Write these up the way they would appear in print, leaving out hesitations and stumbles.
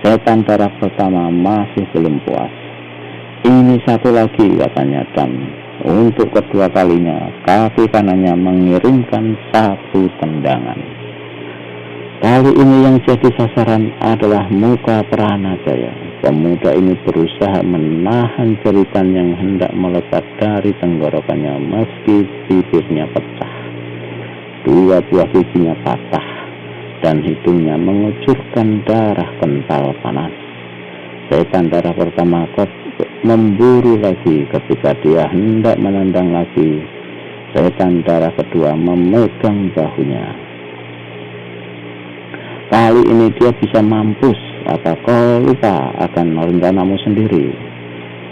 Setan darah pertama masih belum puas. Ini satu lagi, katanya, dan untuk kedua kalinya kaki kanannya mengirimkan satu tendangan. Kali ini yang jadi sasaran adalah muka Pranajaya. Pemuda ini berusaha menahan jeritan yang hendak melesat dari tenggorokannya meski bibirnya pecah. Dua buah giginya patah dan hidungnya mengucurkan darah kental panas. Setan darah pertama memburu lagi. Ketika dia hendak menendang lagi, setan darah kedua memegang bahunya. Kali ini dia bisa mampus. Apa kau lupa akan rencanamu sendiri?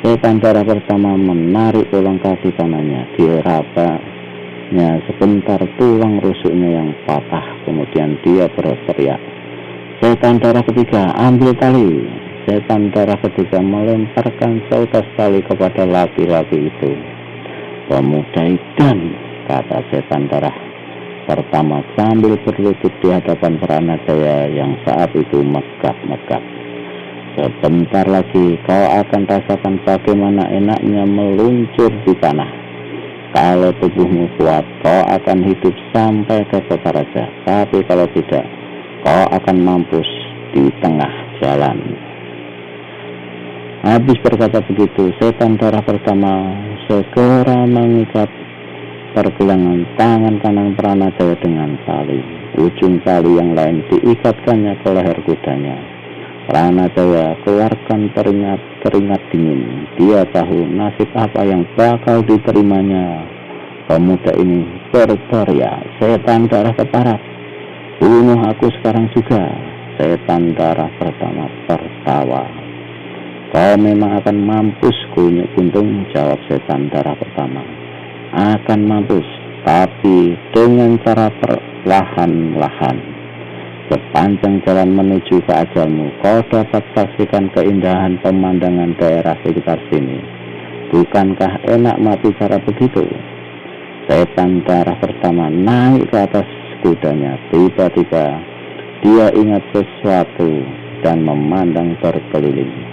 Setan darah pertama menarik tulang kaki kanannya. Dirabanya sebentar tulang rusuknya yang patah. Kemudian dia berteriak. Setan darah ketiga, ambil tali. Setan darah ketiga melemparkan seutas tali kepada laki-laki itu. Pemuda-idan, kata setan darah pertama sambil berlutut di hadapan Pranajaya yang saat itu megap-megap. Sebentar lagi kau akan rasakan bagaimana enaknya meluncur di tanah. Kalau tubuhmu kuat, kau akan hidup sampai ke kota raja. Tapi kalau tidak, kau akan mampus di tengah jalan. Habis berkata begitu, setan darah pertama segera mengikat pergelangan tangan kanan Pranajaya dengan tali. Ujung tali yang lain diikatkannya ke leher kudanya. Pranajaya keluarkan keringat dingin. Dia tahu nasib apa yang bakal diterimanya. Pemuda ini berteriak, setan darah keparat, bunuh aku sekarang juga. Setan darah pertama tertawa. Kau memang akan mampus, kunyuk buntung, jawab setan darah pertama. Akan mampus, tapi dengan cara perlahan-lahan. Sepanjang jalan menuju ke ajalmu, kau dapat saksikan keindahan pemandangan daerah sekitar sini. Bukankah enak mati cara begitu? Setan darah pertama naik ke atas kudanya. Tiba-tiba dia ingat sesuatu dan memandang berkeliling.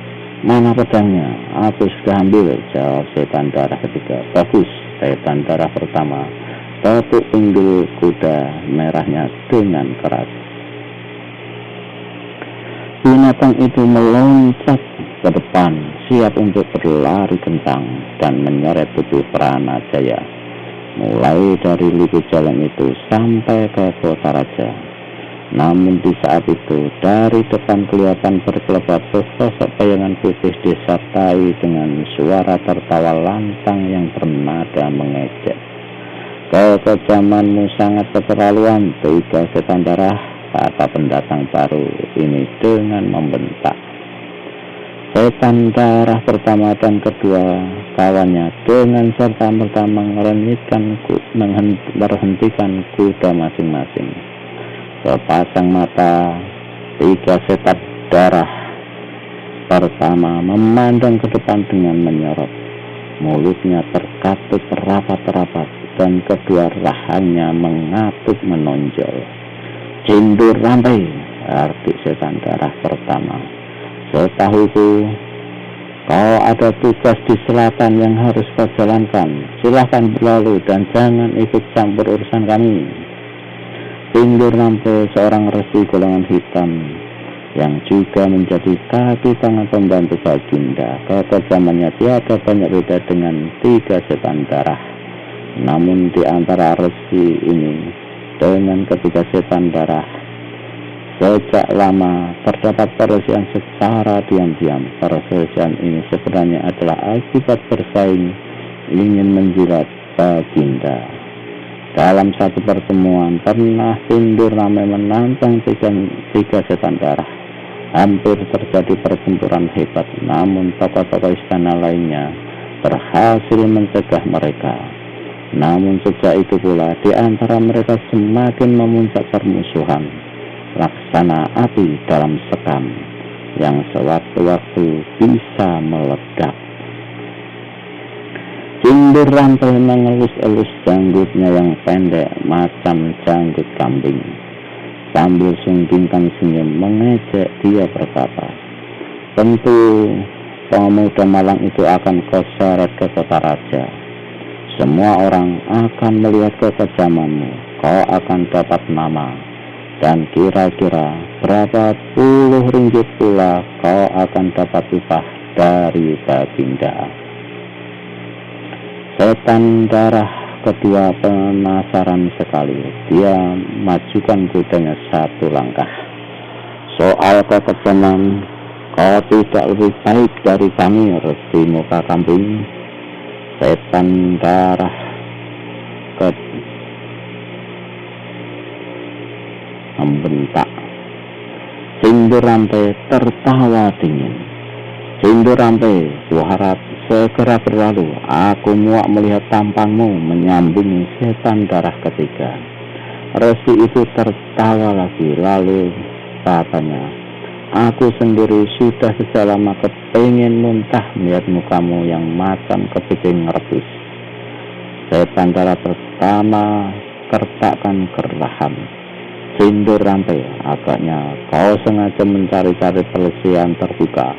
Mana pedangnya? Aku sudah ambil, jawab setan darah ketiga. Bagus, setan darah pertama tepuk pinggul kuda merahnya dengan keras. Binatang itu meloncat ke depan, siap untuk berlari kencang dan menyeret tubuh Pranajaya, mulai dari liku jalan itu sampai ke kota raja. Namun di saat itu, dari depan kelihatan berkelebat sesosok bayangan putih disertai dengan suara tertawa lantang yang bernada mengejek. Kekejamanmu sangat keterlaluan, tiga setan darah, kata pendatang baru ini dengan membentak. Setan darah pertama dan kedua kawannya dengan serta-merta menghentikan kuda masing-masing. Sepasang mata tiga setan darah pertama memandang ke depan dengan menyorot. Mulutnya terkatup rapat-rapat dan kedua rahangnya mengatup menonjol. Cindur rantai, arti setan darah pertama. Setahuku, kau ada tugas di selatan yang harus kau jalankan. Silahkan berlalu dan jangan ikut campur urusan kami. Tindur Nampo, seorang resi golongan hitam yang juga menjadi kaki tangan pembantu Baginda. Kekejamannya tiada banyak beda dengan tiga setan darah. Namun di antara resi ini dengan ketiga setan darah, sejak lama terdapat perselisihan secara diam-diam. Perselisihan ini sebenarnya adalah akibat bersaing ingin menjilat Baginda. Dalam satu pertemuan pernah Tindur ramai menantang tiga setan darah. Hampir terjadi pertempuran hebat, namun tokoh-tokoh istana lainnya berhasil mencegah mereka. Namun sejak itu pula di antara mereka semakin memuncak permusuhan, laksana api dalam sekam yang sewaktu-waktu bisa meledak. Tindur rantai mengelus-elus janggutnya yang pendek macam janggut kambing. Sambil sunggingkan senyum mengejek dia berkata, tentu pemuda malang itu akan keseret ke kota raja. Semua orang akan melihat kekejamanmu. Kau akan dapat nama, dan kira-kira berapa puluh ringgit pula kau akan dapat upah dari Baginda. Setan darah kedua penasaran sekali. Dia majukan kudanya satu langkah. Soal kekejaman, kau tidak lebih baik dari kami, Resi Muka Kambing. Setan darah membentak. Sindur Rampe tertawa dingin. Sindur Rampe, kuharap segera berlalu. Aku muak melihat tampangmu, menyambung setan darah ketiga. Resi itu tertawa lagi, lalu katanya, aku sendiri sudah sejak lama kepengen muntah melihat mukamu yang macam kepiting rebus. Setan darah pertama kertakkan gerlahan. Sindur Rampe, agaknya kau sengaja mencari-cari pelesian terbuka.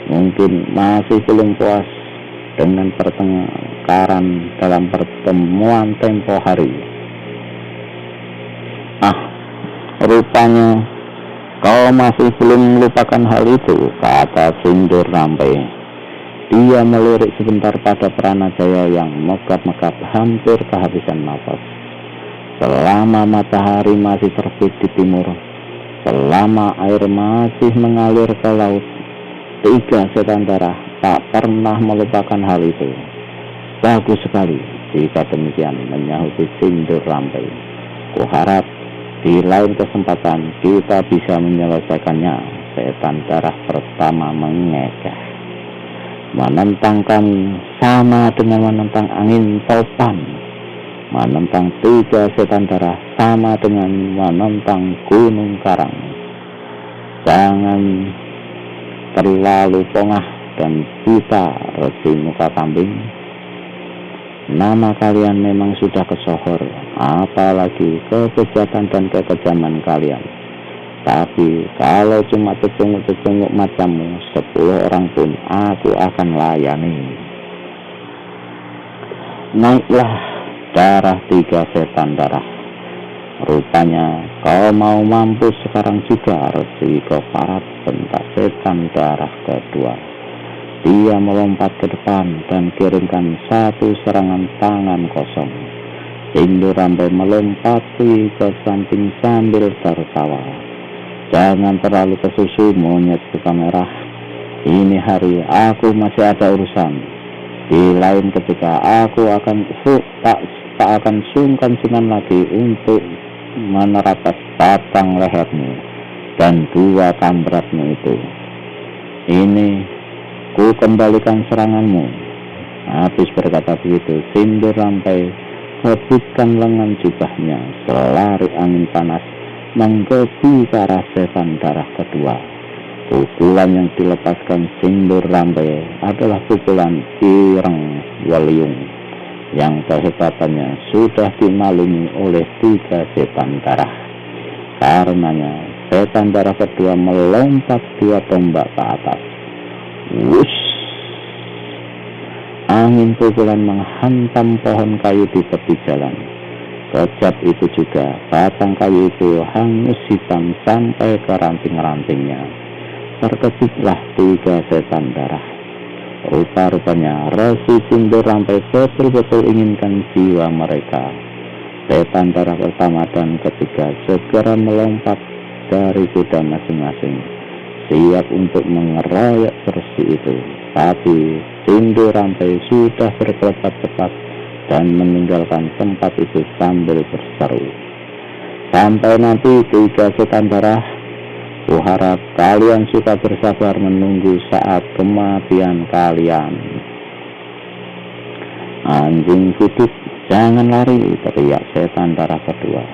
Mungkin masih belum puas dengan pertengkaran dalam pertemuan tempo hari. Rupanya kau masih belum melupakan hal itu, kata Sindur Rampe. Dia melirik sebentar pada Pranajaya yang megap-megap hampir kehabisan nafas. Selama matahari masih terbit di timur, selama air masih mengalir ke laut, tiga setan darah tak pernah melupakan hal itu. Bagus sekali jika demikian, menyahuti Sindur Rampe. Kuharap di lain kesempatan kita bisa menyelesaikannya. Setan darah pertama mengekeh. Menentang kami sama dengan menentang angin topan. Menentang tiga setan darah sama dengan menentang gunung karang. Jangan terlalu pongah dan buta, Resi Muka Kambing. Nama kalian memang sudah kesohor, apalagi kekejahatan dan kekejaman kalian. Tapi kalau cuma cecunguk-cecunguk macammu, 10 orang pun aku akan layani. Naiklah darah tiga setan darah. Rupanya kau mau mampus sekarang juga, Resi Keparat, bentak setan darah kedua. Dia melompat ke depan dan kirimkan satu serangan tangan kosong. Sindur Rampe melompati ke samping sambil tertawa. Jangan terlalu kesusu, monyet suka merah. Ini hari aku masih ada urusan. Di lain ketika aku akan tak akan sungkan-sungkan lagi untuk menerabas batang lehermu dan dua kamberatmu itu. Ini ku kembalikan seranganmu. Habis berkata begitu, Sindur Rampe hembuskan lengan jubahnya. Selari angin panas menggebu ke arah setan darah kedua. Pukulan yang dilepaskan Sindur Rampe adalah pukulan ireng waliung yang kehebatannya sudah dimaklumi oleh tiga setan darah. Karenanya setan darah kedua melompat dua tombak ke atas. Wush! Angin pukulan menghantam pohon kayu di tepi jalan. Kejap itu juga batang kayu itu hangus hitam sampai ke ranting-rantingnya. Terkejutlah tiga setan darah. Rupa-rupanya Resi Sindur Rampe betul-betul inginkan jiwa mereka. Setan darah pertama dan ketiga segera melompat dari kuda masing-masing, siap untuk mengeroyok Resi itu. Tapi Sindur Rampe sudah berkelebat cepat dan meninggalkan tempat itu sambil berseru, sampai nanti tiga setan darah, kuharap kalian suka bersabar menunggu saat kematian kalian. Anjing kuduk, jangan lari, teriak setan darah kedua.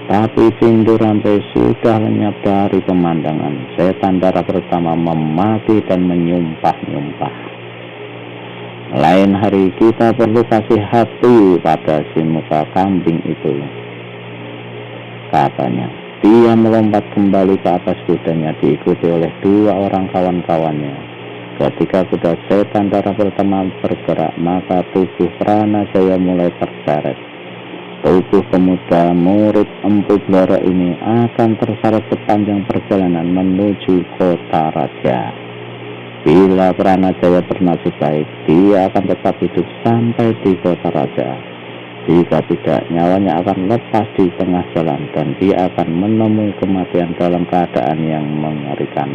Tapi Sindur Rampe sudah lenyap dari pemandangan. Setan darah pertama memaki dan menyumpah-nyumpah. Lain hari kita perlu kasih hati pada si Muka Kambing itu, katanya. Dia melompat kembali ke atas kudanya diikuti oleh 2 orang kawan-kawannya. Ketika kuda setan darah pertama bergerak, maka tubuh Pranajaya mulai terseret. Tubuh pemuda murid Empu Blora ini akan terseret sepanjang perjalanan menuju kota raja. Bila Pranajaya bernasib baik, dia akan tetap hidup sampai di kota raja. Jika tidak, nyawanya akan lepas di tengah jalan dan dia akan menemui kematian dalam keadaan yang mengerikan.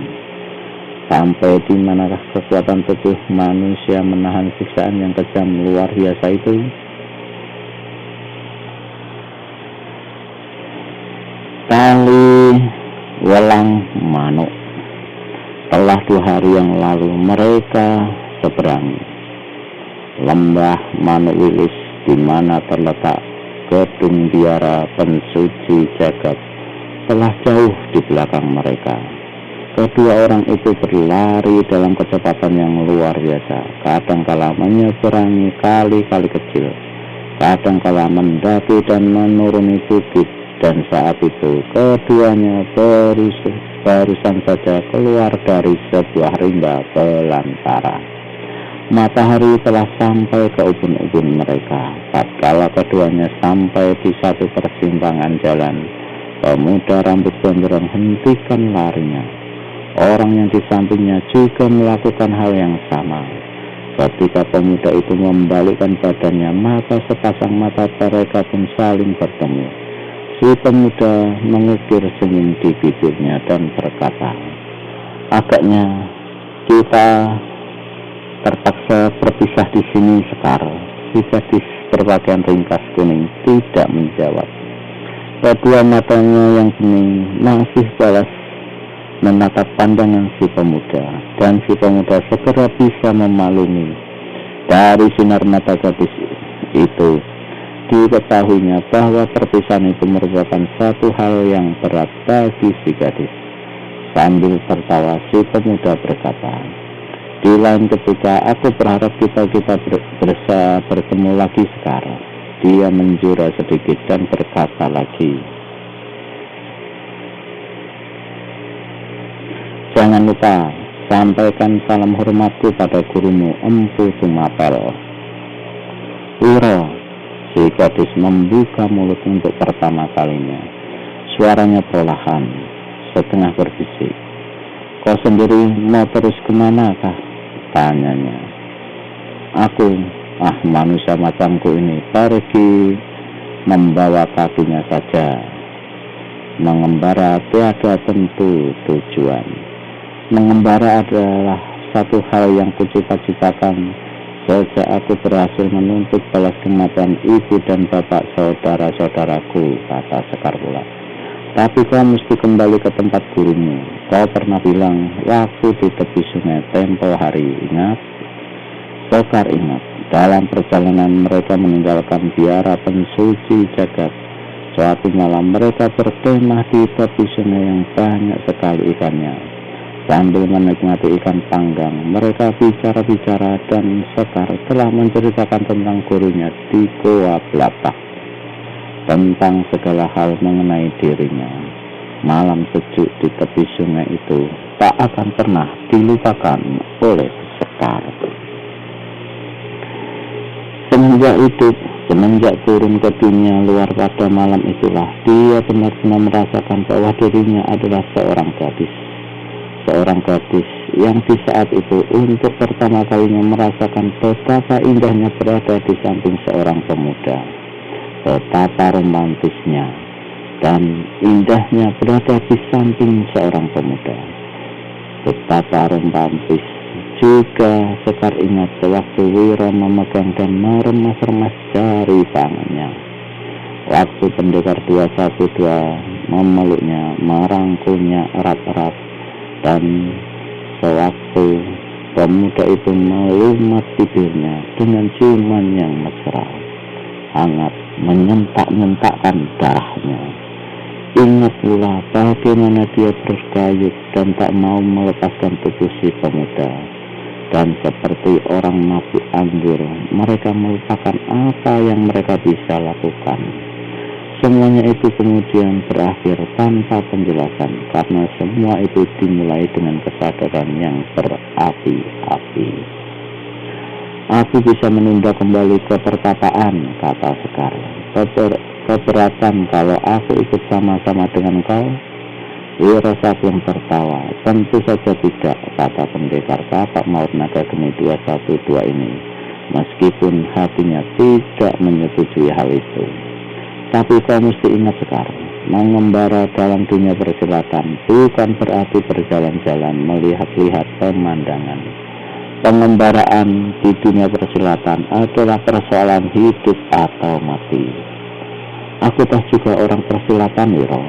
Sampai di manakah kekuatan tubuh manusia menahan siksaan yang kejam luar biasa itu? Kali Welang Manuk. Telah 2 hari yang lalu mereka seberangi lembah Manuk Wilis, di mana terletak gedung biara pensuci jagat, telah jauh di belakang mereka. Kedua orang itu berlari dalam kecepatan yang luar biasa, kadangkala menyeberangi kali-kali kecil, kadangkala mendaki dan menuruni bukit, dan saat itu keduanya barusan saja keluar dari sebuah rimba belantara. Matahari telah sampai ke ubun-ubun mereka. Tatkala keduanya sampai di satu persimpangan jalan, pemuda rambut gondrong hentikan larinya. Orang yang di sampingnya juga melakukan hal yang sama. Ketika pemuda itu membalikkan badannya, maka sepasang mata mereka pun saling bertemu. Si pemuda mengukir senyum di bibirnya dan berkata, "Agaknya kita terpaksa berpisah di sini sekarang." Si gadis berpakaian ringkas kuning tidak menjawab. Kedua matanya yang bening masih balas menatap pandangan si pemuda, dan si pemuda segera bisa memaklumi. Dari sinar mata gadis itu diketahuinya bahwa perpisahan itu merupakan satu hal yang berat bagi si gadis. Sambil tertawa, si pemuda berkata, "Di lain ketika aku berharap kita bisa bertemu lagi sekarang." Dia menjura sedikit dan berkata lagi, "Jangan lupa sampaikan salam hormatku pada gurumu Empu Tumapel." "Wiro," si gadis membuka mulut untuk pertama kalinya. Suaranya perlahan, setengah berbisik. "Kau sendiri mau terus kemanakah?" tanyanya. "Aku, manusia macamku ini pergi membawa kakinya saja. Mengembara tiada tentu tujuan. Mengembara adalah satu hal yang kucita-citakan sejak aku berhasil menuntut balas kematian ibu dan bapak saudara-saudaraku," kata Sekar pula. "Tapi kau mesti kembali ke tempat gurumu. Kau pernah bilang waktu di tepi sungai tempo hari, ingat?" Sekar ingat. Dalam perjalanan mereka meninggalkan biara pensuci jagat. Suatu malam mereka berkemah di tepi sungai yang banyak sekali ikannya. Sambil menikmati ikan panggang, mereka bicara-bicara dan Sekar telah menceritakan tentang gurunya di Goa Belapak, tentang segala hal mengenai dirinya. Malam sejuk di tepi sungai itu tak akan pernah dilupakan oleh Sekar. Semenjak turun ke dunia luar pada malam itulah, dia benar-benar merasakan bahwa dirinya adalah seorang gadis. Seorang gadis yang di saat itu untuk pertama kalinya merasakan betapa indahnya berada di samping seorang pemuda. Betapa romantisnya dan indahnya berada di samping seorang pemuda. Betapa romantis juga Sekar ingat sewaktu Wiro memegang dan meremas-remas jari tangannya. Waktu pendekar 212 memeluknya, merangkulnya erat-erat, dan sewaktu pemuda itu melumat bibirnya dengan ciuman yang mesra, hangat menyentak-nyentakkan darahnya. Ingat pula bagaimana dia bergayut dan tak mau melepaskan tubuh si pemuda. Dan seperti orang mabuk anggur, mereka melupakan apa yang mereka bisa lakukan. Semuanya itu kemudian berakhir tanpa penjelasan, karena semua itu dimulai dengan kesadaran yang berapi-api. Aku bisa menunda kembali ke perkataan, kata Sekar. Keberatan kalau aku ikut sama-sama dengan kau? Wiro Sableng tertawa. Tentu saja tidak, kata pendekar kapak maut naga geni 212 ini, meskipun hatinya tidak menyetujui hal itu. Tapi kau mesti ingat sekarang, mengembara dalam dunia persilatan bukan berarti berjalan-jalan melihat-lihat pemandangan. Pengembaraan di dunia persilatan adalah persoalan hidup atau mati. Aku tahu juga orang persilatan, Wiro.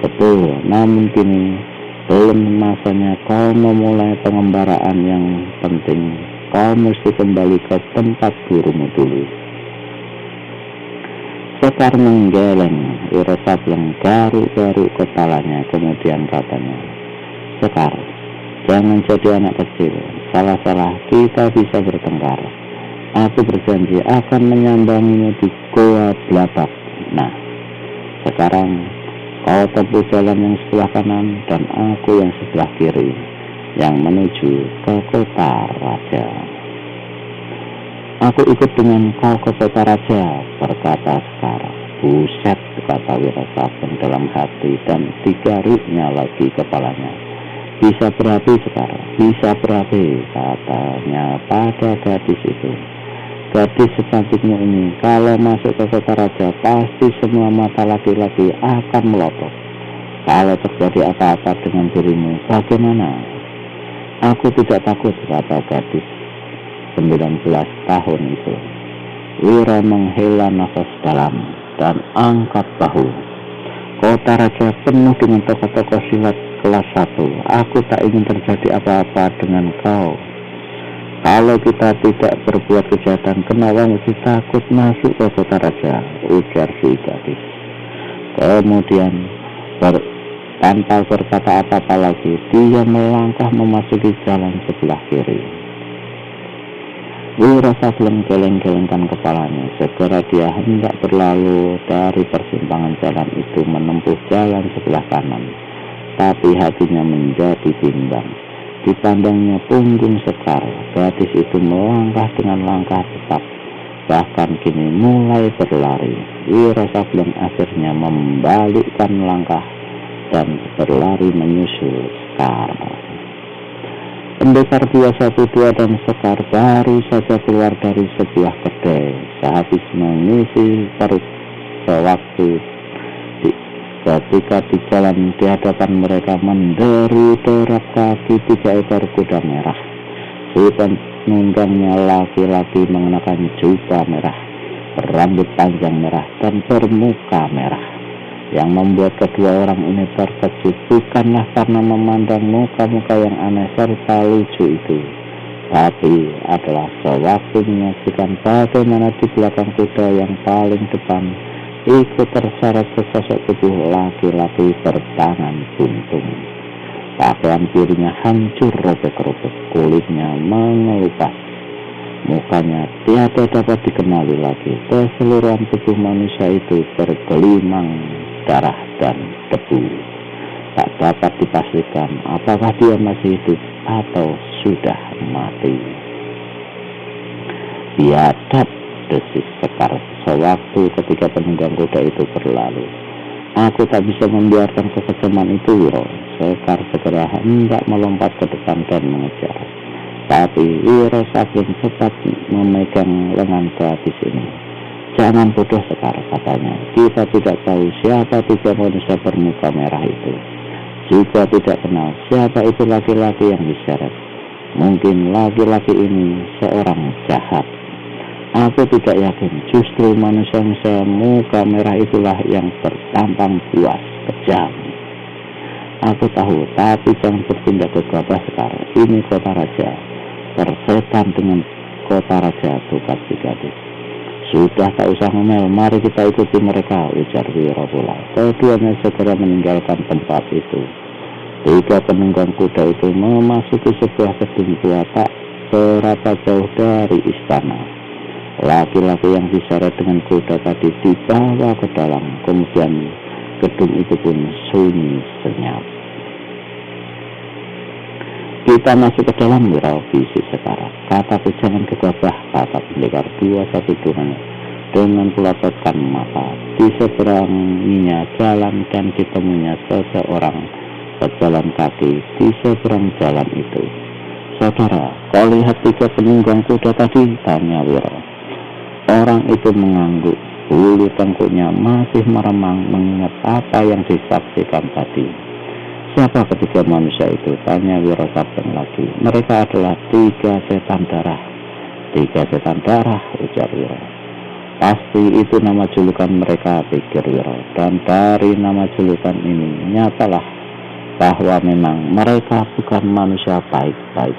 Betul, namun kini belum masanya kau memulai pengembaraan yang penting. Kau mesti kembali ke tempat gurumu dulu. Sekar menggeleng. Wiro Sableng garuk-garuk kepalanya, kemudian katanya, Sekar, jangan jadi anak kecil. Salah-salah kita bisa bertengkar. Aku berjanji akan menyambangimu di Goa Blabak. Nah, sekarang kau tempuh jalan yang sebelah kanan dan aku yang sebelah kiri, yang menuju ke kota raja. Aku ikut dengan kau ke kota raja, berkata Sekar. Buset, kata Wiro Sableng dalam hati, dan digaruknya lagi kepalanya. Bisa berapi, Sekar, bisa berapi, katanya pada gadis itu. Gadis secantikmu ini, kalau masuk ke kota raja, pasti semua mata laki-laki akan melotot. Kalau terjadi apa-apa dengan dirimu, bagaimana? Aku tidak takut, kata gadis 19 tahun itu. Wiro menghela nafas dalam dan angkat bahu. Kota raja penuh dengan tokoh-tokoh silat kelas 1. Aku tak ingin terjadi apa-apa dengan kau. Kalau kita tidak berbuat kejahatan, kenapa mesti takut masuk ke kota raja? Ujar si gadis. Kemudian tanpa berkata apa-apa lagi, dia melangkah memasuki jalan sebelah kiri. Wiro Sableng geleng-gelengkan kepalanya. Segera dia hendak berlalu dari persimpangan jalan itu menempuh jalan sebelah kanan. Tapi hatinya menjadi bimbang. Dipandangnya punggung Sekar, gadis itu melangkah dengan langkah cepat, bahkan kini mulai berlari. Wiro Sableng akhirnya membalikkan langkah dan berlari menyusul Sekar. Pendekar 212 dan Sekar baru saja keluar dari sebuah kedai sehabis mengisi perut sewaktu ketika di jalan di hadapan mereka menderu-derap kaki 3 ekor kuda merah. Si penunggangnya laki-laki mengenakan jubah merah, berambut panjang merah dan bermuka merah. Yang membuat kedua orang ini terkejut bukanlah karena memandang muka-muka yang aneh serta lucu itu, tapi adalah sewaktu menyaksikan bagaimana di belakang kuda yang paling depan ikut terseret sesosok tubuh laki-laki bertangan buntung. Pakaian dirinya hancur robek-robek, kulitnya mengelupas, mukanya tiada dapat dikenali lagi. Keseluruhan tubuh manusia itu bergelimang darah dan debu. Tak dapat dipastikan apakah dia masih hidup atau sudah mati. Biadab, desis Sekar sewaktu ketika penunggang kuda itu berlalu. Aku tak bisa membiarkan kekejaman itu, Wiro. Sekar segera hendak melompat ke depan dan mengejar. Tapi Wiro Sableng cepat memegang lengan gadis ini. Jangan bodoh, Sekar, katanya. Kita tidak tahu siapa 3 manusia bermuka merah itu. Juga tidak kenal siapa itu laki-laki yang diseret. Mungkin laki-laki ini seorang jahat. Aku tidak yakin, justru manusia muka merah itulah yang bertampang buas, kejam. Aku tahu, tapi jangan bertindak gegabah, Sekar. Ini kota raja. Persetan dengan kota raja, tukat si gadis. Sudah, tak usah ngomel, mari kita ikuti mereka, ujar Wiro pula. Keduanya segera meninggalkan tempat itu. 3 penunggang kuda itu memasuki sebuah gedung tua tak berapa jauh dari istana. Laki-laki yang diseret dengan kuda tadi dibawa ke dalam, kemudian gedung itu pun sunyi senyap. Kita masuk ke dalam, Wiro, bisik Sekar. Kataku jangan gegabah, kata pendekar 212 dengan pelototkan mata. Di seberanginya jalan dan ditemunya seseorang berjalan kaki di seberang jalan itu. Saudara, kau lihat 3 penunggang kuda tadi? Tanya Wiro. Orang itu mengangguk. Bulu tengkuknya masih meremang mengingat apa yang disaksikan tadi. Siapa ketiga manusia itu? Tanya Wiro Sabden lagi. Mereka adalah 3 setan darah. 3 setan darah, ujar Wiro. Pasti itu nama julukan mereka, pikir Wiro. Dan dari nama julukan ini nyatalah bahwa memang mereka bukan manusia baik-baik.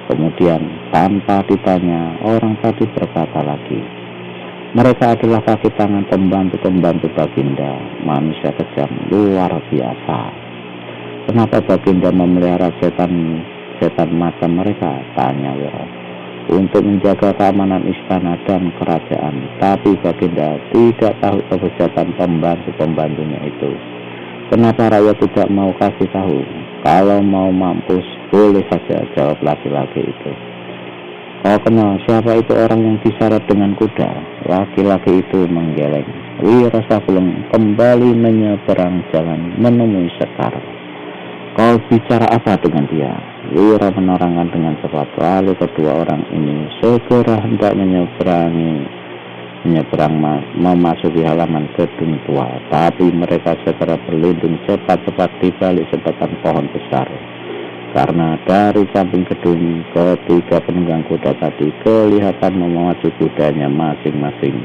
Kemudian tanpa ditanya, orang tadi berkata lagi, mereka adalah kaki tangan pembantu-pembantu Baginda, manusia kejam luar biasa. Kenapa Baginda memelihara setan macam mereka? Tanya Wiro. Untuk menjaga keamanan istana dan kerajaan. Tapi Baginda tidak tahu kebesaran pembantu-pembantunya itu. Kenapa rakyat tidak mau kasih tahu? Kalau mau mampus, boleh saja, jawab laki-laki itu. Kau kenal siapa itu orang yang diseret dengan kuda? Laki-laki itu menggeleng. Wiro Sablen kembali menyeberang jalan menemui Sekar. Kau bicara apa dengan dia? Wiro menerangkan dengan cepat. Lalu kedua orang ini segera hendak memasuki halaman gedung tua. Tapi mereka segera berlindung cepat-cepat di balik sebatang pohon besar. Karena dari samping gedung, ketiga penunggang kuda tadi kelihatan memacu kudanya masing-masing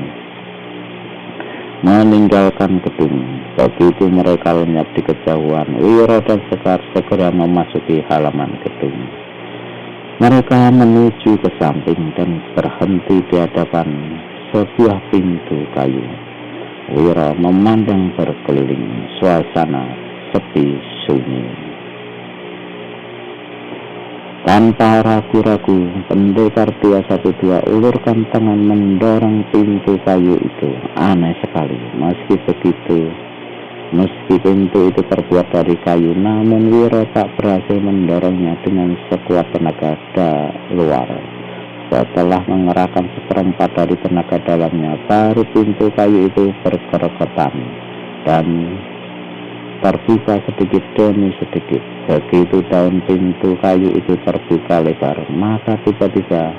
meninggalkan gedung. Begitu mereka lenyap di kejauhan, Wiro dan Sekar segera memasuki halaman gedung. Mereka menuju ke samping dan berhenti di hadapan sebuah pintu kayu. Wiro memandang berkeliling, suasana sepi sunyi. Tanpa ragu-ragu, pendekar 212 ulurkan tangan mendorong pintu kayu itu. Aneh sekali, meski pintu itu terbuat dari kayu, namun Wiro tak berhasil mendorongnya dengan sekuat tenaga luar. Setelah mengerahkan seperempat dari tenaga dalamnya, baru pintu kayu itu bergeregetan dan terbuka sedikit demi sedikit. Begitu daun pintu kayu itu terbuka lebar, maka tiba-tiba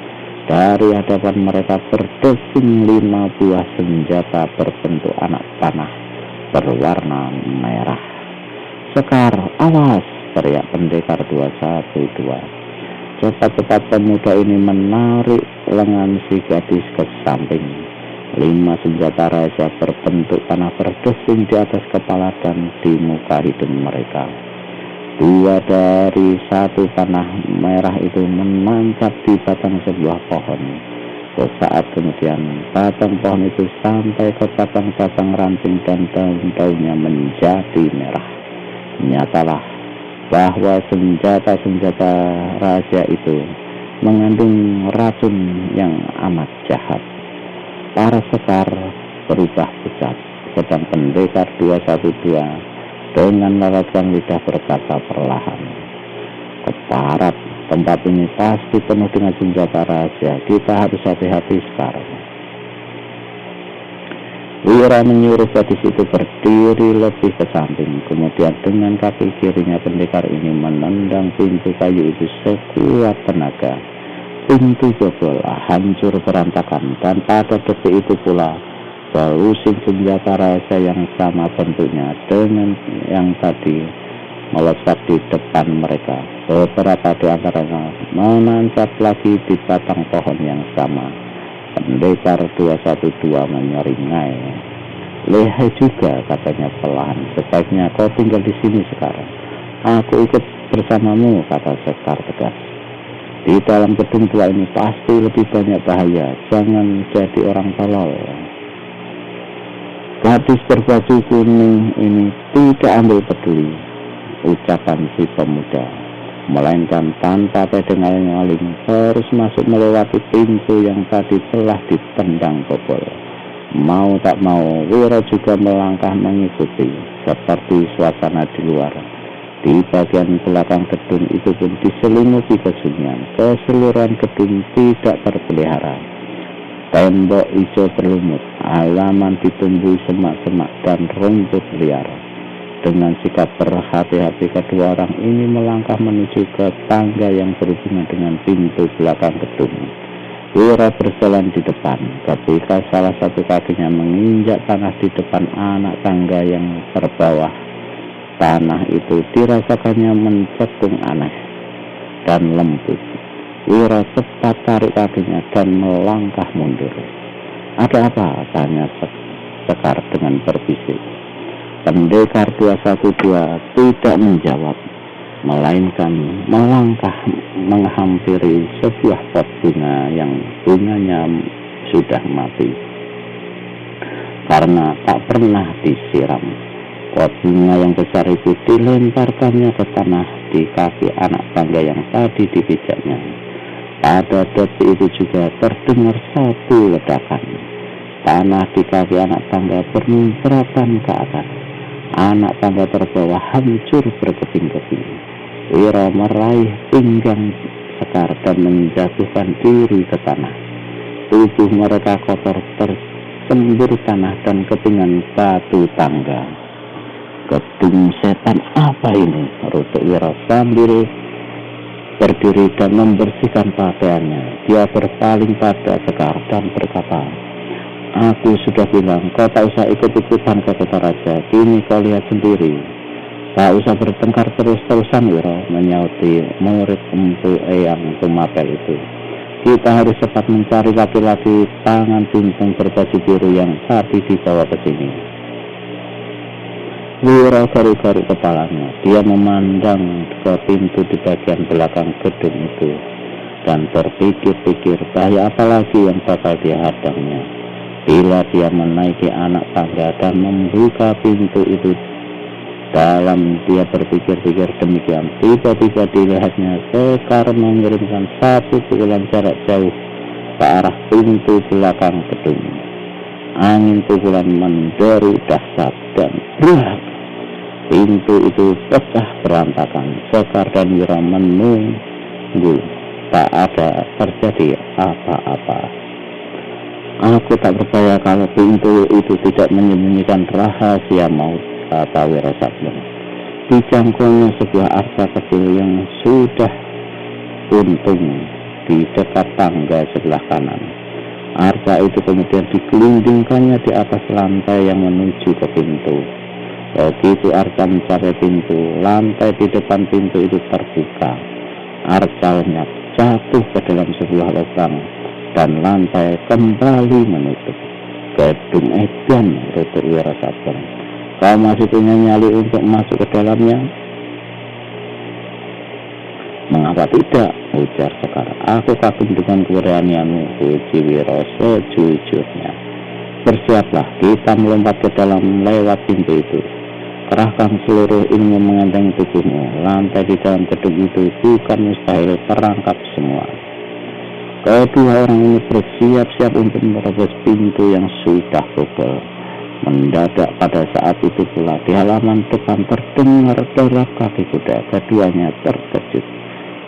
dari hadapan mereka berdesing 5 buah senjata berbentuk anak panah berwarna merah. Sekar, awas! Teriak pendekar 212. Cepat-cepat pemuda ini menarik lengan si gadis ke samping. 5 senjata raja berbentuk panah berdesing di atas kepala dan di muka hidung mereka. 2 dari 1 panah merah itu menancap di batang sebuah pohon. Sesaat kemudian batang pohon itu sampai ke batang-batang ranting dan daun-daunnya menjadi merah. Nyatalah bahwa senjata-senjata raja itu mengandung racun yang amat jahat. Para Sekar berubah pucat, sedang pendekar 212 dengan meloloskan lidah berkata perlahan, keparat, tempat ini pasti penuh dengan senjata rahasia, kita harus hati-hati sekarang. Wiro menyuruh gadis itu berdiri lebih ke samping, kemudian dengan kaki kirinya pendekar ini menendang pintu kayu itu sekuat tenaga. Pintu jebol, hancur berantakan, dan pada detik itu pula selusin senjata rahasia yang sama bentuknya dengan yang tadi melesat di depan mereka. Beberapa di antaranya menancap lagi di batang pohon yang sama. Pendekar 212 menyeringai. Lihai juga, katanya pelan. Sebaiknya kau tinggal di sini sekarang. Aku ikut bersamamu, kata Sekar tegas. Di dalam gedung tua ini pasti lebih banyak bahaya. Jangan jadi orang tolol. Gadis berbaju kuning ini tidak ambil peduli ucapan si pemuda. melainkan tanpa pedang aling-aling terus masuk melewati pintu yang tadi telah ditendang bobol. Mau tak mau, Wiro juga melangkah mengikuti, seperti suasana di luar. Di bagian belakang gedung itu pun diselimuti kesunyian. Keseluruhan gedung tidak terpelihara. Tembok hijau berlumut, halaman ditumbuhi semak-semak dan rumput liar. Dengan sikap berhati-hati, kedua orang ini melangkah menuju ke tangga yang berhubungan dengan pintu belakang gedung. Wiro berjalan di depan, ketika salah satu kakinya menginjak tanah di depan anak tangga yang terbawah. Tanah itu dirasakannya mencekung aneh dan lembut. Wiro cepat tarik kakinya dan melangkah mundur. "Ada apa?" tanya Sekar dengan berbisik. Pendekar 212 tidak menjawab, melainkan melangkah menghampiri sebuah pot bunga yang bunganya sudah mati karena tak pernah disiram. Pot bunga yang besar itu dilemparkannya ke tanah di kaki anak tangga yang tadi dipijaknya. Pada detik itu juga terdengar satu ledakan. Tanah di kaki anak tangga bermuncratan ke atas. Anak tangga terbawah hancur berkeping-keping. Wiro meraih pinggang Sekar dan menjatuhkan diri ke tanah. Tubuh mereka kotor tersembur tanah dan kepingan batu tangga. "Gedung setan apa ini?" rutuk Wiro sambil berdiri dan membersihkan pakaiannya. Dia berpaling pada Sekar dan berkata, "Aku sudah bilang kau tak usah ikut-ikutan ke kota raja. Kini kau lihat sendiri." "Tak usah bertengkar terus-terusan, Wiro," menyauti murid Empu Eyang Tumapel itu. "Kita harus cepat mencari laki-laki tangan pimpung berbaju biru yang tadi dibawa ke sini." Wiro garuk-garuk kepalanya. Dia memandang ke pintu di bagian belakang gedung itu dan berpikir-pikir bahaya apa lagi yang bakal dihadangnya bila dia menaiki anak tangga dan membuka pintu itu. Dalam dia berpikir-pikir demikian, tiba-tiba dilihatnya Sekar mengirimkan satu pukulan jarak jauh ke arah pintu belakang gedung. Angin pukulan menderu dahsyat dan brak, pintu itu pecah berantakan. Sekar dan Wiro menunggu, tak ada terjadi apa-apa. "Aku tak percaya kalau pintu itu tidak menyembunyikan rahasia maut," kata Wiro Sableng. Di jangkaunya sebuah arca kecil yang sudah buntung di dekat tangga sebelah kanan. Arca itu kemudian digelindingkannya di atas lantai yang menuju ke pintu. Begitu arca mencapai pintu, lantai di depan pintu itu terbuka. Arca lenyap, jatuh ke dalam sebuah lubang, dan lantai kembali menutup. "Gedung edan," rutuk Wiro Sableng. "Kau masih punya nyali untuk masuk ke dalamnya?" "Mengapa tidak?" ujar Sekar. "Aku kagum dengan keberanianmu," puji Wiro sejujurnya. "Bersiaplah, kita melompat ke dalam lewat pintu itu. Kerahkan seluruh ilmu mengendangi tubuhmu. Lantai di dalam gedung itu bukan mustahil terangkap semua." Kedua orang ini bersiap-siap untuk menerobos pintu yang sudah bobol. Mendadak pada saat itu pula di halaman depan terdengar derap kaki kuda. Keduanya terkejut.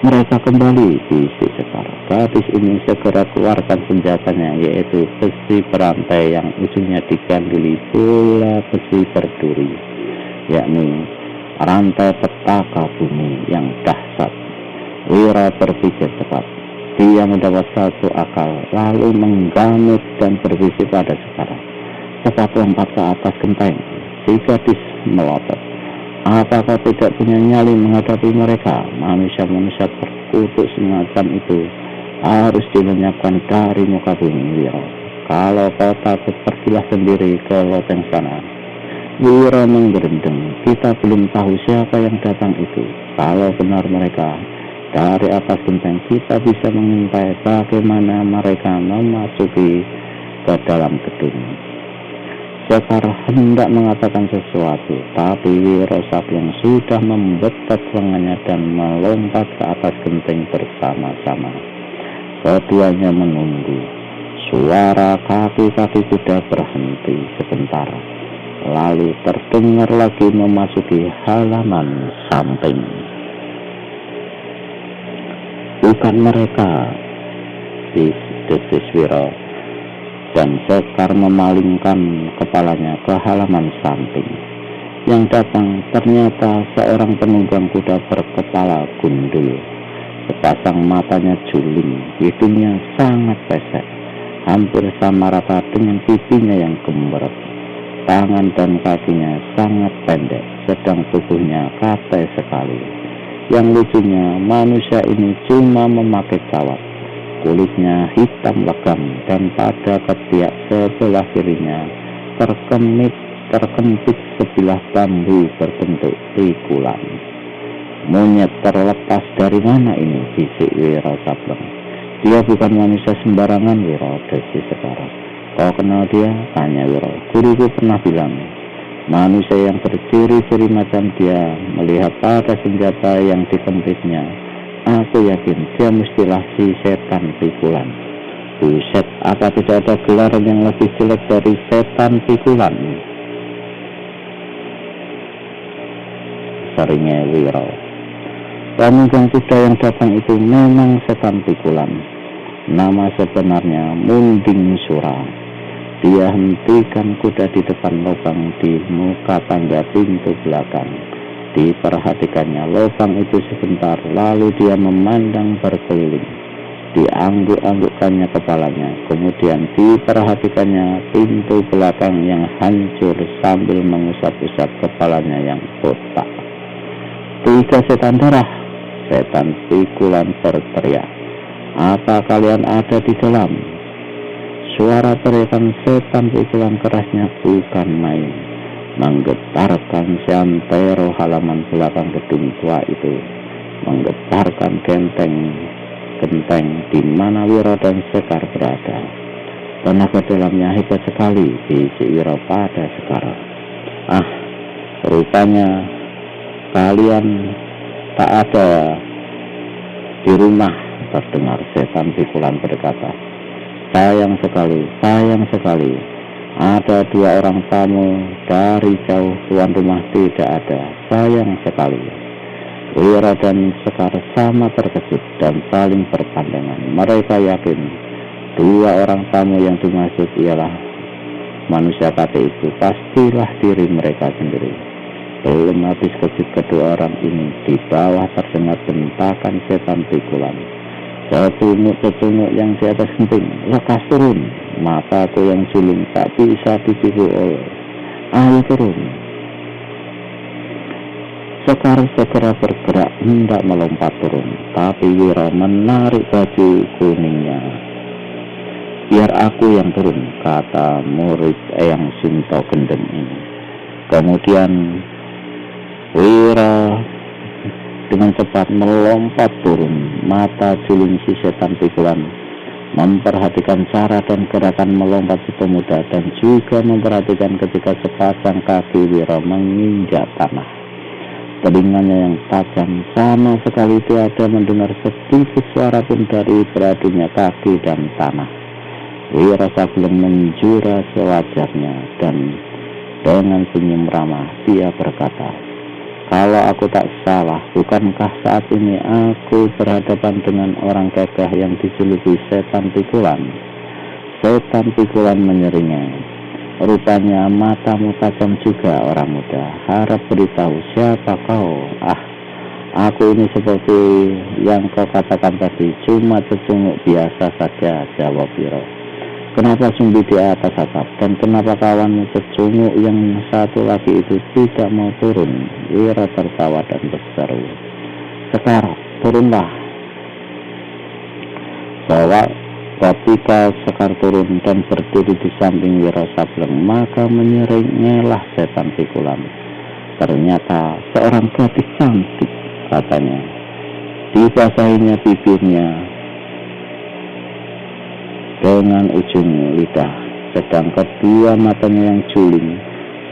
"Mereka kembali," bisik Sekar. Gadis ini segera keluarkan senjatanya, yaitu besi berantai yang ujungnya diganduli bola besi berduri, yakni rantai petaka bumi yang dahsyat. Wiro berpikir cepat. Dia mendapat satu akal, lalu menggamit dan berbisik pada Sekar. "Cepat lompat ke atas genteng." Si gadis melotot. "Apakah tidak punya nyali menghadapi mereka? Manusia-manusia terkutuk semacam itu harus dilenyapkan dari muka bumi, Wiro. Kalau kau takut, pergilah sendiri ke loteng sana." Wiro menggerendeng. "Kita belum tahu siapa yang datang itu. Kalau benar mereka, dari atas genteng kita bisa mengintai bagaimana mereka memasuki ke dalam gedung." Sekar hendak mengatakan sesuatu, tapi Wiro Sableng sudah membetot lengannya dan melompat ke atas genting bersama-sama. Keduanya menunggu. Suara kaki-kaki kuda berhenti sebentar, lalu terdengar lagi memasuki halaman samping. Bukan mereka, desis Wiro, dan Sekar memalingkan kepalanya ke halaman samping. Yang datang ternyata seorang penunggang kuda berkepala gundul. Sepasang matanya juling, hidungnya sangat pesek, hampir sama rata dengan pipinya yang gembrot. Tangan dan kakinya sangat pendek, sedang tubuhnya kate sekali. Yang lucunya, manusia ini cuma memakai cawat. Kulitnya hitam legam dan pada ketiak sebelah kirinya terkempit sebilah bambu berbentuk pikulan. Monyet terlepas dari mana ini, bisik Wiro Sableng. Dia bukan manusia sembarangan, Wiro, desis Sekar. Kau kenal dia? Tanya Wiro. Guruku pernah bilang, manusia yang berciri-ciri macam dia melihat pada senjata yang dikempisnya. Aku yakin dia mestilah si setan pikulan. Buset, apa tidak ada gelaran yang lebih jelek dari setan pikulan? Seringnya Wiro. Penunggang kuda yang datang itu memang setan pikulan. Nama sebenarnya Munding Sura. Dia hentikan kuda di depan lubang di muka tangga pintu belakang. Diperhatikannya lubang itu sebentar, lalu dia memandang berkeliling. Diangguk-anggukkannya kepalanya, kemudian diperhatikannya pintu belakang yang hancur sambil mengusap-usap kepalanya yang botak. 3 setan darah, setan pikulan berteriak. Apa kalian ada di dalam? Suara teriakan setan pikulan kerasnya bukan main, menggetarkan seantero halaman belakang gedung tua itu, menggetarkan genteng di mana Wiro dan Sekar berada. Tenaga dalamnya hebat sekali, bisik Wiro pada Sekar. Rupanya kalian tak ada di rumah, terdengar setan pikulan berkata. Sayang sekali. Ada 2 orang tamu dari jauh, tuan rumah tidak ada. Sayang sekali. Wiro dan Sekar sama terkejut dan saling berpandangan. Mereka yakin 2 orang tamu yang dimaksud ialah manusia kate itu pastilah diri mereka sendiri. Belum habis kejut kedua orang ini, di bawah terdengar bentakan setan pikulan. Cecunguk yang di atas genting, lekas turun. Mataku yang juling tak bisa ditipu oleh. Ayo turun. Sekar segera bergerak hendak melompat turun, tapi Wiro menarik baju kuningnya. Biar aku yang turun, kata murid Eyang Sinto Gendeng ini. Kemudian Wiro dengan cepat melompat turun. Mata juling si setan pikulan memperhatikan cara dan gerakan melompat si pemuda, dan juga memperhatikan ketika sepasang kaki Wiro menginjak tanah. Telinganya yang tajam sama sekali tiada mendengar sedikit suara pun dari beradunya kaki dan tanah. Wiro Sableng menjura sewajarnya, dan dengan senyum ramah dia berkata, kalau aku tak salah, bukankah saat ini aku berhadapan dengan orang gagah yang dijuluki setan pikulan? Setan pikulan menyeringai. Rupanya matamu tajam juga, orang muda. Harap beritahu siapa kau? Aku ini seperti yang kau katakan tadi, cuma cecunguk biasa saja, jawab Wiro. Kenapa sumbi di atas atap, dan kenapa kawanmu cecunguk yang satu lagi itu tidak mau turun? Wiro tertawa dan berseru, Sekar, turunlah. Ketika Sekar turun dan berdiri di samping Wiro Sableng, maka menyeringalah setan pikulan. Ternyata seorang gadis cantik, katanya. Dibasahinya bibirnya dengan ujung lidah. sedang kedua matanya yang juling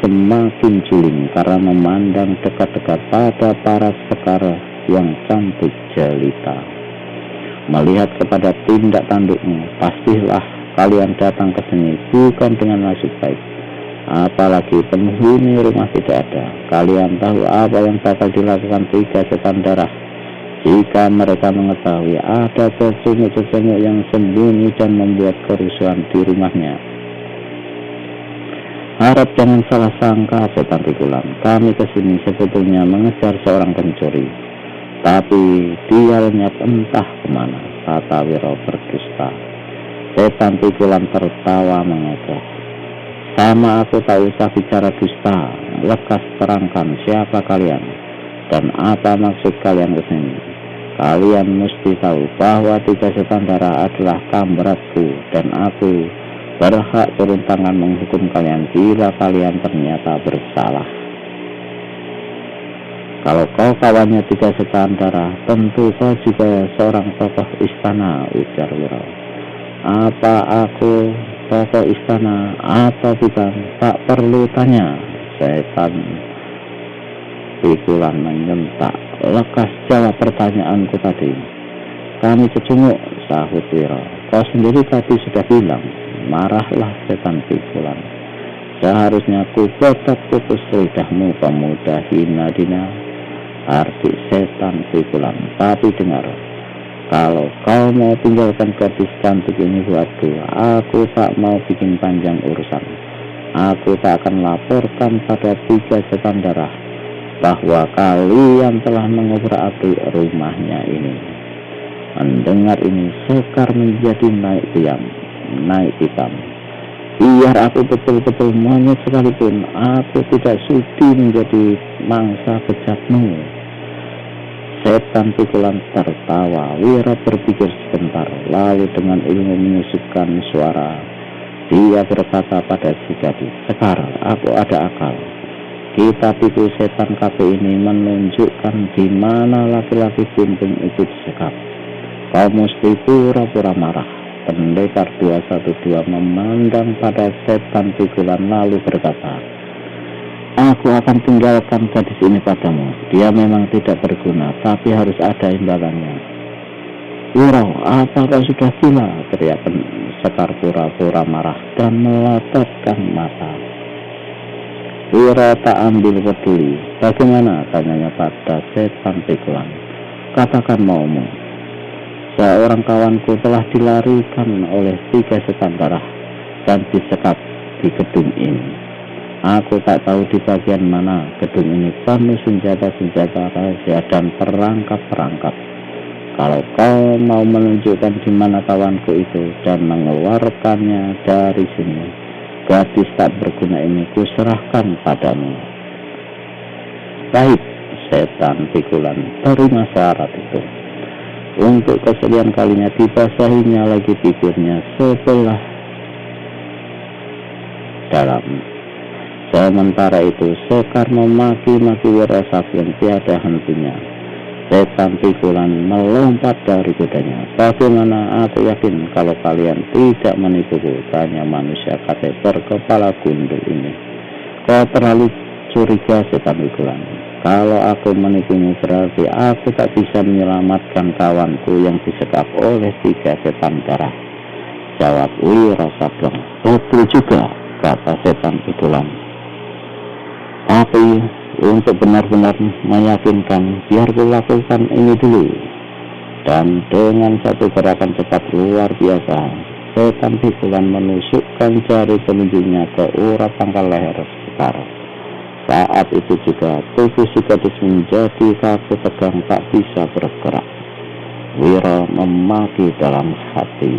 semakin juling karena memandang dekat-dekat pada para sekar yang cantik jelita. Melihat kepada tindak tandukmu, pastilah kalian datang ke sini bukan dengan maksud baik. Apalagi penghuni rumah tidak ada. Kalian tahu apa yang bakal dilakukan 3 setan darah jika mereka mengetahui ada cecunguk-cecunguk yang sembunyi dan membuat kerusuhan di rumahnya. Harap jangan salah sangka, setan pikulan. Kami kesini sebetulnya mengejar seorang pencuri, tapi dia lenyap entah kemana, kata Wiro berdusta. Setan pikulan tertawa mengejek. Sama aku tak usah bicara dusta. Lekas terangkan siapa kalian dan apa maksud kalian kesini. Kalian mesti tahu bahwa 3 setan darah adalah kamratku dan aku berhak turun tangan menghukum kalian bila kalian ternyata bersalah. Kalau kau kawannya 3 setan darah, tentu kau juga seorang tokoh istana, ujar Wiro. Apa aku tokoh istana atau bukan? Tak perlu tanya. Setan pikulan menyentak. Lekas jawab pertanyaanku tadi. Kami cecunguk, sahut Wiro. Kau sendiri tadi sudah bilang. Marahlah setan pikulan. Seharusnya ku betot putus lidahmu, pemuda hina dina, arti setan pikulan. Tapi dengar, kalau kau mau tinggalkan gadis cantik ini buatku, aku tak mau bikin panjang urusan. Aku tak akan laporkan pada 3 setan darah bahwa kalian telah mengobrak-abrik rumahnya ini. Mendengar ini, Sekar menjadi naik pitam. Biar aku betul-betul monyet sekalipun, aku tidak sudi menjadi mangsa bejatmu. Setan pikulan tertawa. Wiro berpikir sebentar, lalu dengan ilmu menyusupkan suara, dia berkata pada si gadis, Sekar, aku ada akal. Kita tipu setan KP ini menunjukkan di mana laki-laki bunting itu disekap. Kau mesti pura-pura marah. Pendekar 212 memandang pada setan pikulan lalu berkata, aku akan tinggalkan gadis ini padamu. Dia memang tidak berguna, tapi harus ada imbalannya. Wiro, apa kau sudah gila? Teriak Sekar pura-pura marah dan melototkan mata. Wiro tak ambil peduli. Bagaimana? Tanyanya pada setan pikulan. Katakan maumu. Seorang kawanku telah dilarikan oleh 3 setan darah dan disekap di gedung ini. Aku tak tahu di bagian mana. Gedung ini penuh senjata-senjata rahasia dan perangkap-perangkap. Kalau kau mau menunjukkan di mana kawanku itu dan mengeluarkannya dari sini, gadis tak berguna ini kuserahkan padamu. Baik, setan pikulan terima syarat itu. Untuk kesekian kalinya dibasahinya lagi bibirnya sebelah dalam. Sementara itu Sekar memaki-maki Wiro yang tiada hentinya. Setan pikulan melompat dari kudanya. Bagaimana aku yakin kalau kalian tidak menipuku? Tanya manusia KP berkepala gundul ini. Kau terlalu curiga, setan pikulan. Kalau aku menipumu berarti aku tak bisa menyelamatkan kawanku yang disekap oleh 3 setan darah. Jawab Wiro Sableng. Betul juga, kata setan pikulan. Tapi untuk benar-benar meyakinkan, biar ku lakukan ini dulu. Dan dengan satu gerakan cepat luar biasa, setan pikulan menusukkan jari telunjuknya ke urat pangkal leher Sekar. Saat itu juga tubuh si gadis menjadi kaku tegang tak bisa bergerak. Wiro memaki dalam hati.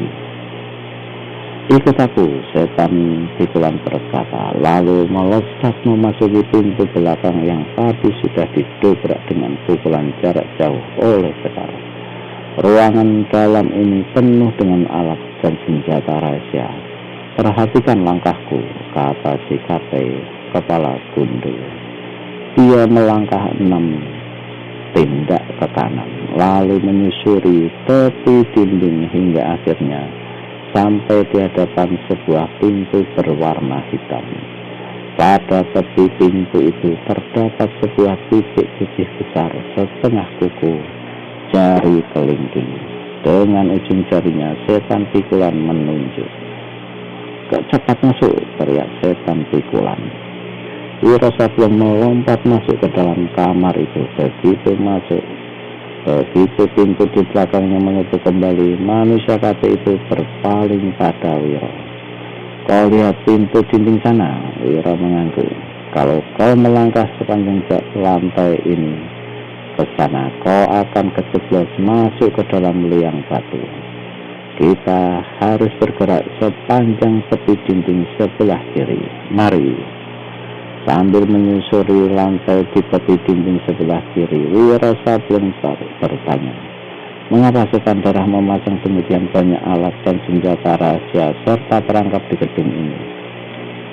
Ikut aku, setan pikulan berkata, lalu melesat memasuki pintu belakang yang tadi sudah didobrak dengan pukulan jarak jauh oleh Sekar. Ruangan dalam ini penuh dengan alat dan senjata rahasia. Perhatikan langkahku, kata si KP kepala gundul. Dia melangkah 6 tindak ke kanan, lalu menyusuri tepi dinding hingga akhirnya sampai di hadapan sebuah pintu berwarna hitam. Pada tepi pintu itu terdapat sebuah bibit putih besar setengah kuku jari kelingking. Dengan ujung jarinya setan pikulan menunjuk. "Cepat masuk!" teriak setan pikulan. Wiro Sableng melompat masuk ke dalam kamar itu. Begitu pintu di belakangnya menutup kembali, manusia kafir itu berpaling pada Wiro. "Kau lihat pintu dinding sana?" Wiro mengangguk. "Kalau kau melangkah sepanjang lantai ini ke sana, kau akan kejeblos masuk ke dalam liang batu. Kita harus bergerak sepanjang tepi dinding sebelah kiri. Mari." Sambil menyusuri lantai di tepi dinding sebelah kiri, Wiro Sableng bertanya, "Mengapa setan darah memasang demikian banyak alat dan senjata rahasia serta perangkap di gedung ini?"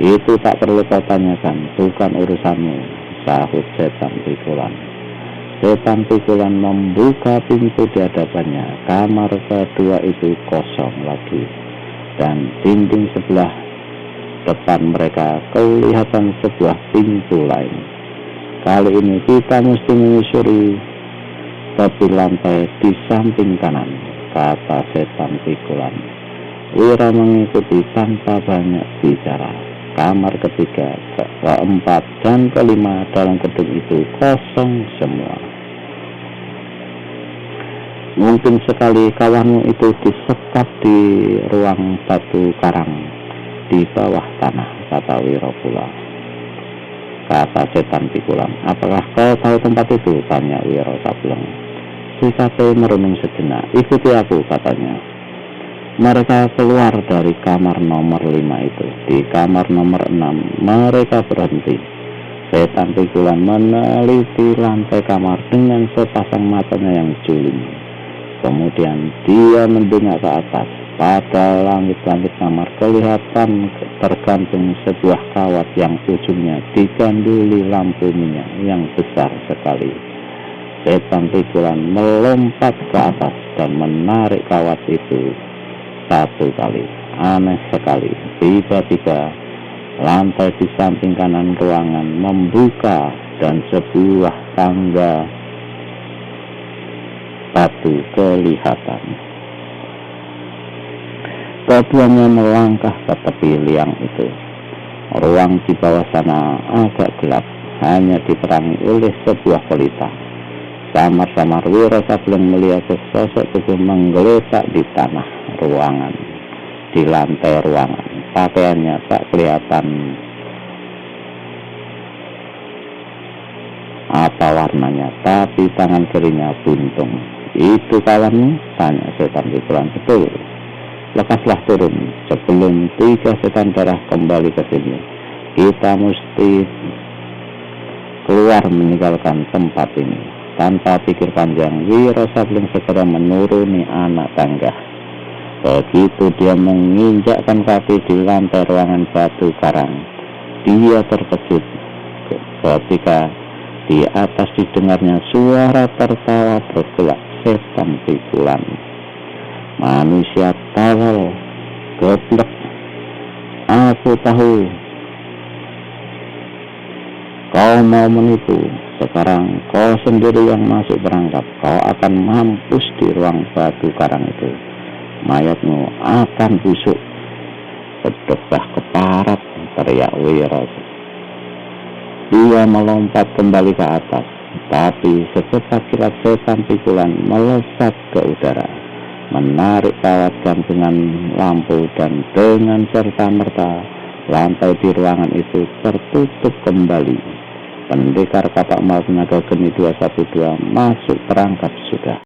"Itu tak perlu kau tanyakan, bukan urusanmu," sahut setan pikulan. Setan pikulan membuka pintu di hadapannya. Kamar kedua itu kosong lagi, dan dinding sebelah depan mereka kelihatan sebuah pintu lain. "Kali ini kita mesti menyusuri tepi lantai di samping kanan," kata setan pikulan. Wiro mengikuti tanpa banyak bicara. Kamar ketiga, keempat, dan kelima dalam gedung itu kosong semua. "Mungkin sekali kawanmu itu disekap di ruang batu karang di bawah tanah," kata Wiro pula. Kata setan pikulan. "Apakah kau tahu tempat itu?" tanya Wiro Sableng. Si kakek merenung sejenak. "Ikuti aku," katanya. Mereka keluar dari kamar nomor 5 itu. Di kamar nomor 6 mereka berhenti. Setan pikulan meneliti lantai kamar dengan sepasang matanya yang juling. Kemudian dia mendongak ke atas. Pada langit-langit kamar kelihatan tergantung sebuah kawat yang ujungnya diganduli lampu minyak yang besar sekali. Setan pikulan melompat ke atas dan menarik kawat itu 1 kali. Aneh sekali, tiba-tiba lantai di samping kanan ruangan membuka dan sebuah tangga batu kelihatan. Keduanya melangkah ke tepi liang itu. Ruang di bawah sana agak gelap, hanya diterangi oleh sebuah pelita. Samar-samar Wiro Sableng melihat sesosok tubuh menggeletak di tanah ruangan. Di lantai ruangan, pakaiannya tak kelihatan apa warnanya, tapi tangan kirinya buntung. "Itu kawanmu?" tanya setan pikulan. "Betul. Lekaslah turun sebelum 3 setan darah kembali ke sini. Kita mesti keluar meninggalkan tempat ini." Tanpa pikir panjang, Wiro Sableng segera menuruni anak tangga. Begitu dia menginjakkan kaki di lantai ruangan batu karang, dia terkejut ketika di atas didengarnya suara tertawa bergelak setan pikulan. "Manusia tawal, goblok, aku tahu kau mau menipu. Sekarang kau sendiri yang masuk perangkap. Kau akan mampus di ruang batu karang itu. Mayatmu akan busuk." "Sedekah keparat," teriak Wiro. Dia melompat kembali ke atas, tapi secepat kilat setan pikulan melesat ke udara, menarik kawat gantungan lampu, dan dengan serta-merta lantai di ruangan itu tertutup kembali. Pendekar kapak emas tenaga geni 212 masuk perangkap sudah.